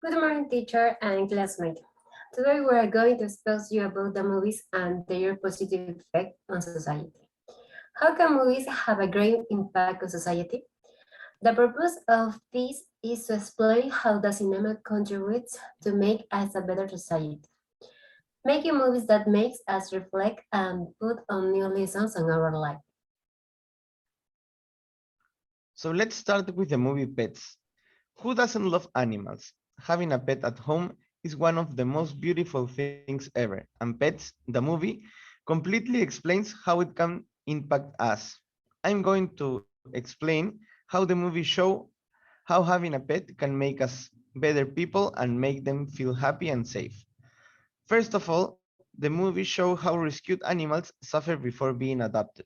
Good morning, teacher and classmate. Today we are going to discuss you about the movies and their positive effect on society. How can movies have a great impact on society? The purpose of this is to explain how the cinema contributes to make us a better society. Making movies that makes us reflect and put on new lessons on our life. So let's start with the movie Pets. Who doesn't love animals? Having a pet at home is one of the most beautiful things ever, and Pets, the movie, completely explains how it can impact us. I'm going to explain how the movie show how having a pet can make us better people and make them feel happy and safe. First of all, the movie show how rescued animals suffer before being adopted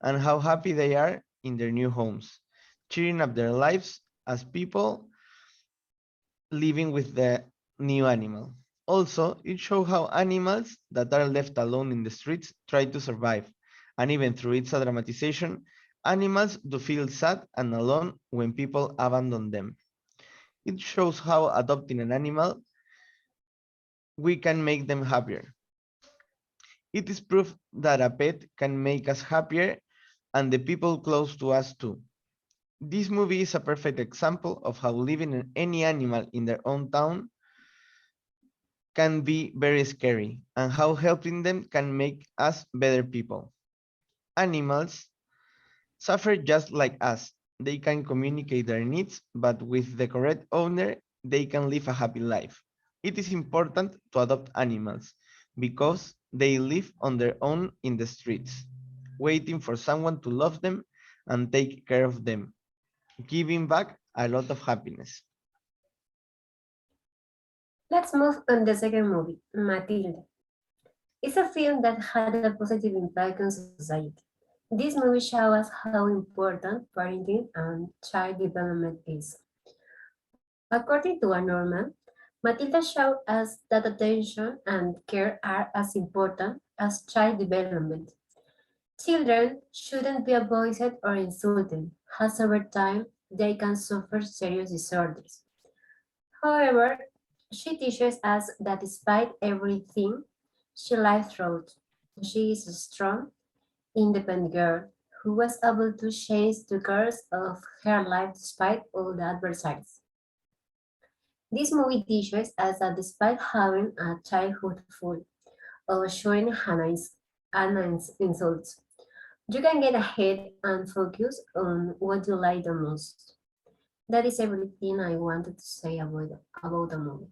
and how happy they are in their new homes, cheering up their lives as people living with the new animal. Also, it shows how animals that are left alone in the streets try to survive, and even through its dramatization, animals do feel sad and alone when people abandon them. It shows how adopting an animal we can make them happier. It is proof that a pet can make us happier and the people close to us too. This movie is a perfect example of how living any animal in their own town can be very scary and how helping them can make us better people. Animals suffer just like us. They can communicate their needs, but with the correct owner, they can live a happy life. It is important to adopt animals because they live on their own in the streets, waiting for someone to love them and take care of them, giving back a lot of happiness. Let's move on the second movie, Matilda. It's a film that had a positive impact on society. This movie shows us how important parenting and child development is. According to a Norman, Matilda showed us that attention and care are as important as child development. Children shouldn't be avoided or insulted, as over time they can suffer serious disorders. However, she teaches us that despite everything she lived through, she is a strong, independent girl who was able to change the course of her life despite all the adversities. This movie teaches us that despite having a childhood full of showing Hannah's insults, you can get ahead and focus on what you like the most. That is everything I wanted to say about the movie.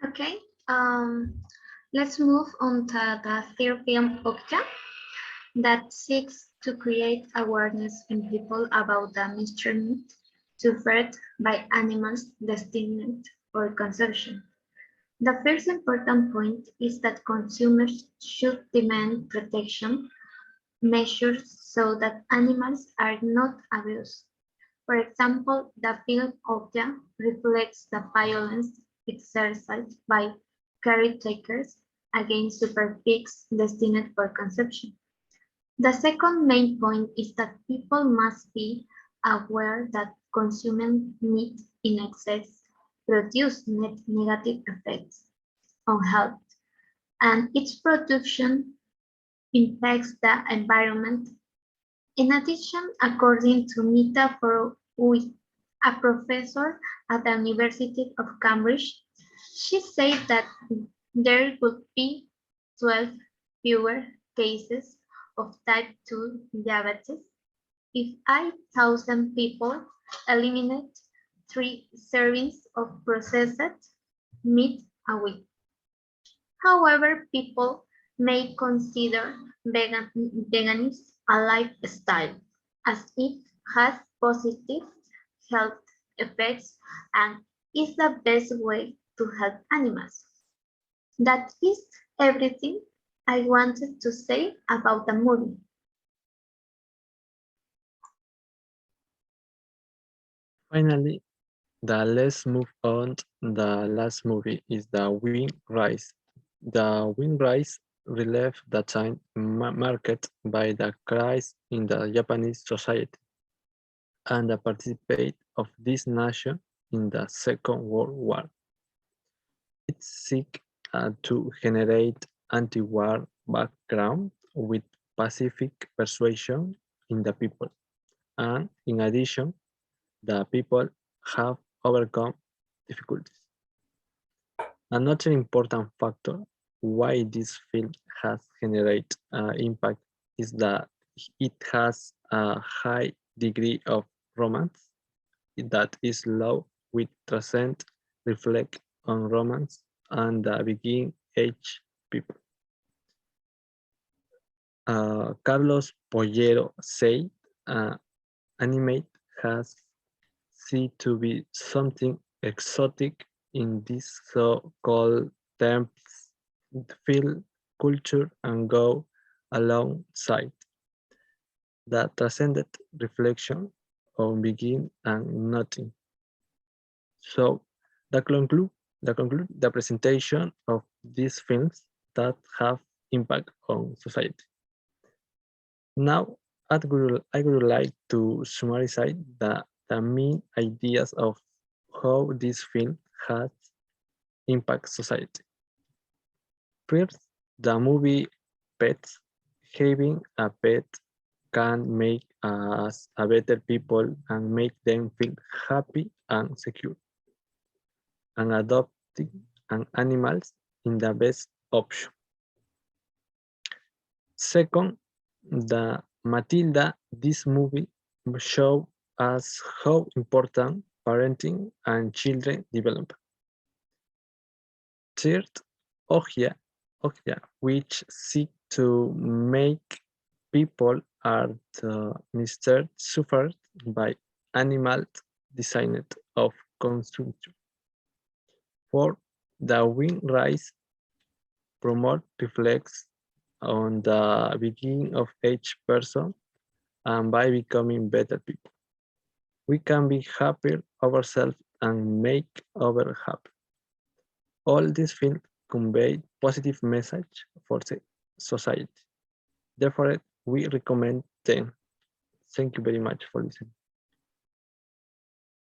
Okay, um, let's move on to the third film, Okja, that seeks to create awareness in people about the mistreatment suffered by animals destined for consumption. The first important point is that consumers should demand protection measures so that animals are not abused. For example, the film Okja reflects the violence exercised by caretakers against super pigs destined for consumption. The second main point is that people must be aware that consuming meat in excess produces negative effects on health, and its production impacts the environment. In addition, according to Nita Farooqui, a professor at the University of Cambridge, she said that there would be 12 fewer cases of type 2 diabetes if 1,000 people eliminate 3 servings of processed meat a week. However, people may consider veganism a lifestyle, as it has positive health effects and is the best way to help animals. That is everything I wanted to say about the movie. Finally, let's move on. The last movie is The Wind Rise. The Wind Rise relief the time marked by the crisis in the Japanese society and participate of this nation in the Second World War. It seeks to generate anti-war background with pacific persuasion in the people. And in addition, the people have overcome difficulties. Another important factor why this film has generated impact is that it has a high degree of romance that is low with transcend reflect on romance and the begin age people. Carlos Pollero said, animate has seen to be something exotic in this so-called terms feel culture and go alongside that transcended reflection on begin and nothing. So that conclude the presentation of these films that have impact on society. Now I would like to summarize the main ideas of how this film has impact society. First, the movie Pets. Having a pet can make us a better people and make them feel happy and secure. And adopting an animals in the best option. Second, the Matilda, this movie show us how important parenting and children development. Third, Ogia, which seek to make people are the Mr. suffered by animals designed of consumption. Four, the wind rise promote reflects on the beginning of each person and by becoming better people. We can be happier ourselves and make others happy. All these films convey positive message for the society. Therefore, we recommend them. Thank you very much for listening.